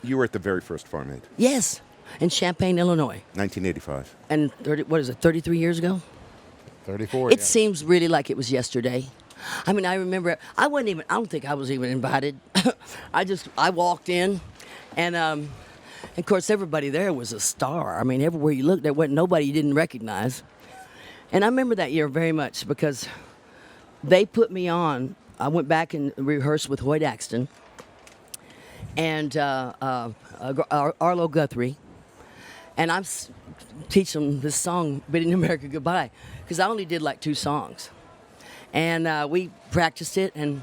You were at the very first Farm Aid. Yes, in Champaign, Illinois. 1985. And 33 years ago? 34. It seems really like it was yesterday. I mean, I remember, I don't think I was even invited. I walked in, and of course, everybody there was a star. I mean, everywhere you looked, there wasn't nobody you didn't recognize. And I remember that year very much because they put me on. I went back and rehearsed with Hoyt Axton and Arlo Guthrie, and I'm teaching them this song, Bidding America Goodbye, because I only did like 2 songs. And we practiced it, and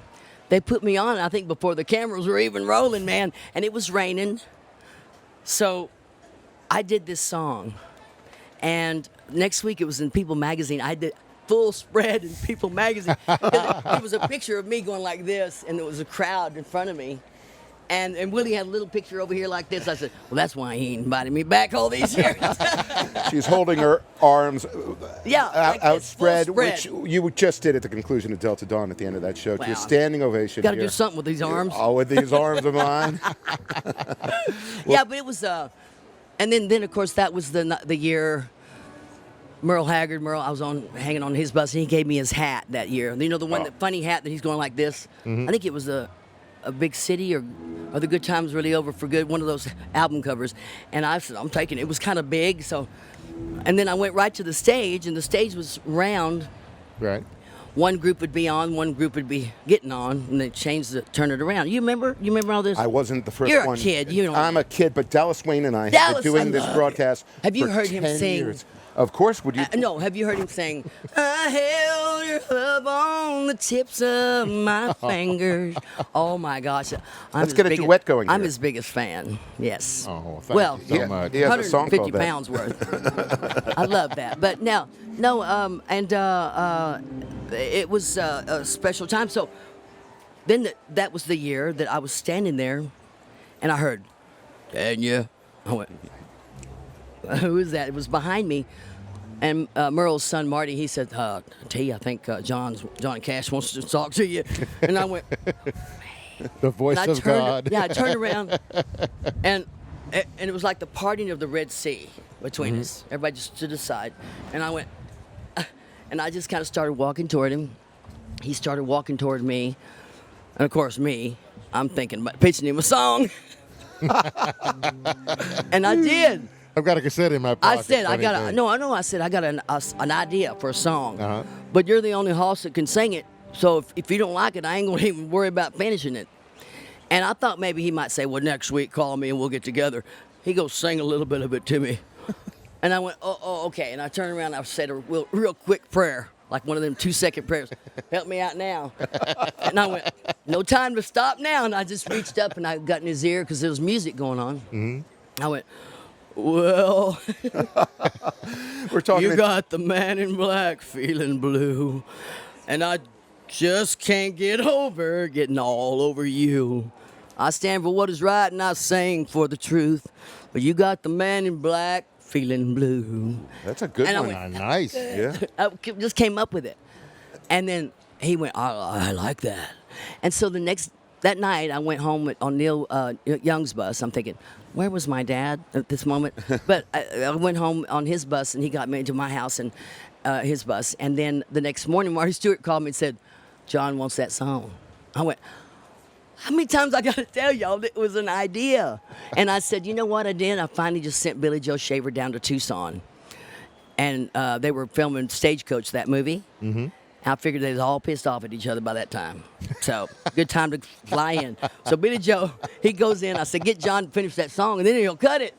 they put me on, I think, before the cameras were even rolling, man, and it was raining. So I did this song, and next week it was in People magazine. I did full spread in People magazine. It was a picture of me going like this, and there was a crowd in front of me. And Willie had a little picture over here like this. I said, well, that's why he ain't invited me back all these years. She's holding her arms outspread, spread. which you just did at the conclusion of Delta Dawn at the end of that show. Wow. Your standing ovation. Got to do something with these arms. Oh, with these arms of mine. Yeah, but it was, and then of course that was the year Merle Haggard. I was hanging on his bus, and he gave me his hat that year. You know, the one, that funny hat that he's going like this. I think it was a Big City or The Good Times Really Over for Good, one of those album covers. And I said, I'm taking it. It was kind of big, so. And then I went right to the stage, and the stage was round. Right. One group would be on, one group would be getting on, and they turn it around. You remember all this? I wasn't the first You're one. A kid. You know. I'm a kid, but Dallas Wayne and I have been doing this broadcast Have you for heard him 10 sing? years. Of course, would you? No, have you heard him sing, I held your love on the tips of my fingers. Oh, my gosh. Let's get a duet going I'm here. his biggest fan, yes. Oh, thank you so much. He has a song 150 called that. pounds worth. I love that. But now, it was a special time. So then that was the year that I was standing there, and I heard, Tanya. I went, who is that? It was behind me. And Merle's son, Marty, he said, T, I think Johnny Cash wants to talk to you. And I went, The voice of God. Yeah, I turned around, and it was like the parting of the Red Sea between us. Everybody just stood aside. And I went, and I just kind of started walking toward him. He started walking toward me. And, of course, I'm thinking about pitching him a song. And I did. I've got a cassette in my pocket. I said, I got an idea for a song. But you're the only hoss that can sing it. So if you don't like it, I ain't going to even worry about finishing it. And I thought maybe he might say, well, next week, call me and we'll get together. He goes, sing a little bit of it to me. And I went, oh, okay. And I turned around and I said a real quick prayer, like one of them 2-second prayers. Help me out now. And I went, no time to stop now. And I just reached up and I got in his ear because there was music going on. I went, well, We're talking. you got the man in black feeling blue, and I just can't get over getting all over you. I stand for what is right and I sing for the truth, but you got the man in black feeling blue. That's a good And I one. went, Nice. Yeah. I just came up with it. And then he went, I like that. And so that night I went home on Neil Young's bus. I'm thinking, where was my dad at this moment? But I went home on his bus, and he got me to my house and his bus. And then the next morning, Marty Stewart called me and said, John wants that song. I went, how many times I got to tell y'all that it was an idea? And I said, you know what I did? I finally just sent Billy Joe Shaver down to Tucson. And they were filming Stagecoach, that movie. I figured they was all pissed off at each other by that time. So, good time to fly in. So, Billy Joe, he goes in. I said, get John to finish that song, and then he'll cut it.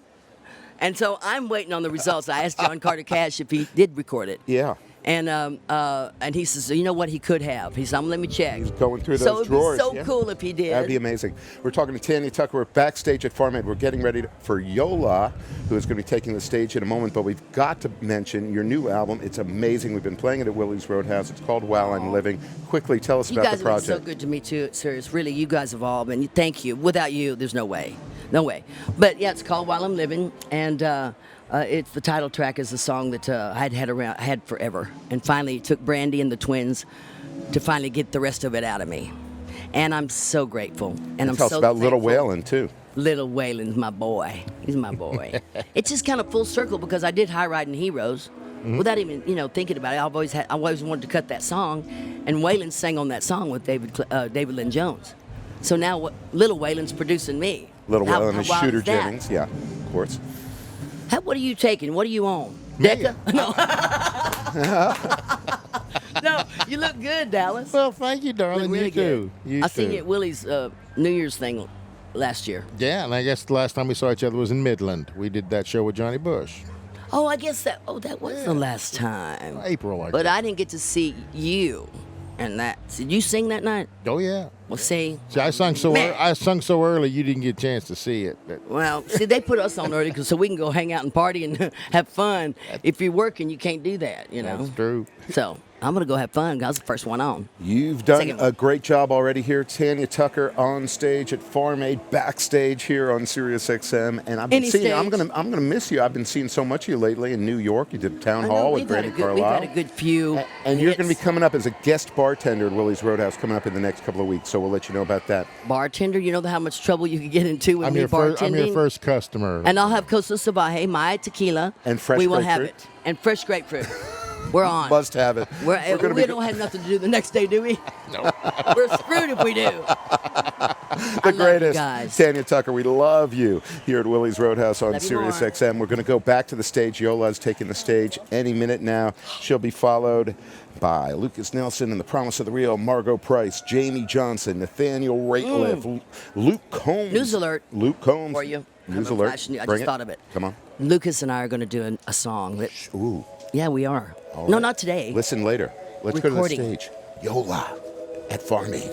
And so, I'm waiting on the results. I asked John Carter Cash if he did record it. Yeah. And he says, you know what, he could have. He said, let me check. He's going through So those it'd be drawers. so yeah. cool if he did. That'd be amazing. We're talking to Tanya Tucker. We're backstage at Farm Aid. We're getting ready for Yola, who is going to be taking the stage in a moment. But we've got to mention your new album. It's amazing. We've been playing it at Willie's Roadhouse. It's called While I'm Living. Quickly, tell us You about guys the have been project. so good to me, too, Sirius. Really, you guys have all been. Thank you. Without you, there's no way. No way. But, yeah, it's called While I'm Living. And it's the title track is the song that I had forever. And finally, it took Brandy and the Twins to finally get the rest of it out of me. And I'm so grateful. And I'm Tell so us about Little thankful. Waylon, too. Little Waylon's my boy. He's my boy. It's just kind of full circle because I did High Riding Heroes without even, thinking about it. I always wanted to cut that song, and Waylon sang on that song with David Lynn Jones. So now Little Waylon's producing me. Little How Waylon and wild Shooter is that? Jennings. Yeah, of course. What are you taking? What are you on? Me. Decca? No. No, you look good, Dallas. Well, thank you, darling. Look really You too. good. You I seen too. you at Willie's New Year's thing last year. Yeah, and I guess the last time we saw each other was in Midland. We did that show with Johnny Bush. Oh, I guess that was the last time. April, I But guess. I didn't get to see you and that. Did you sing that night? Oh, yeah. Well, see, See, I sung so Man. early, you didn't get a chance to see it. they put us on early so we can go hang out and party and have fun. If you're working, you can't do that, That's true. So I'm going to go have fun. I was the first one on. You've done Second a one. great job already here. Tanya Tucker on stage at Farm Aid, backstage here on SiriusXM, and I've been Any seeing. I'm stage. gonna miss you. I've been seeing so much of you lately in New York. You did a town I know, hall with we've had Brandi a good- Carlisle. We've had a good few. And you're going to be hits. coming up as a guest bartender at Willie's Roadhouse coming up in the next couple of weeks. So we'll let you know about that. Bartender, you know how much trouble you could get into with I'm me your bartending? first customer. And I'll have Costa Salvaje, my tequila. And fresh We will have grapefruit. it. And fresh grapefruit. We're on. Must have it. We gonna be don't have nothing to do the next day, do we? No. We're screwed if we do. the greatest. guys. Tanya Tucker, we love you here at Willie's Roadhouse on Love you more. SiriusXM. We're going to go back to the stage. Yola's taking the stage any minute now. She'll be followed by Lucas Nelson and the Promise of the Real, Margot Price, Jamie Johnson, Nathaniel Rateliff, Luke Combs. News alert Luke Combs. for you. News I'm alert. flashing you. I Bring just thought of it. Come on. Lucas and I are going to do a song. Ooh. Yeah, we are. All No, right. not today. Listen later. Let's Recording. go to the stage. Yola at Farm Aid.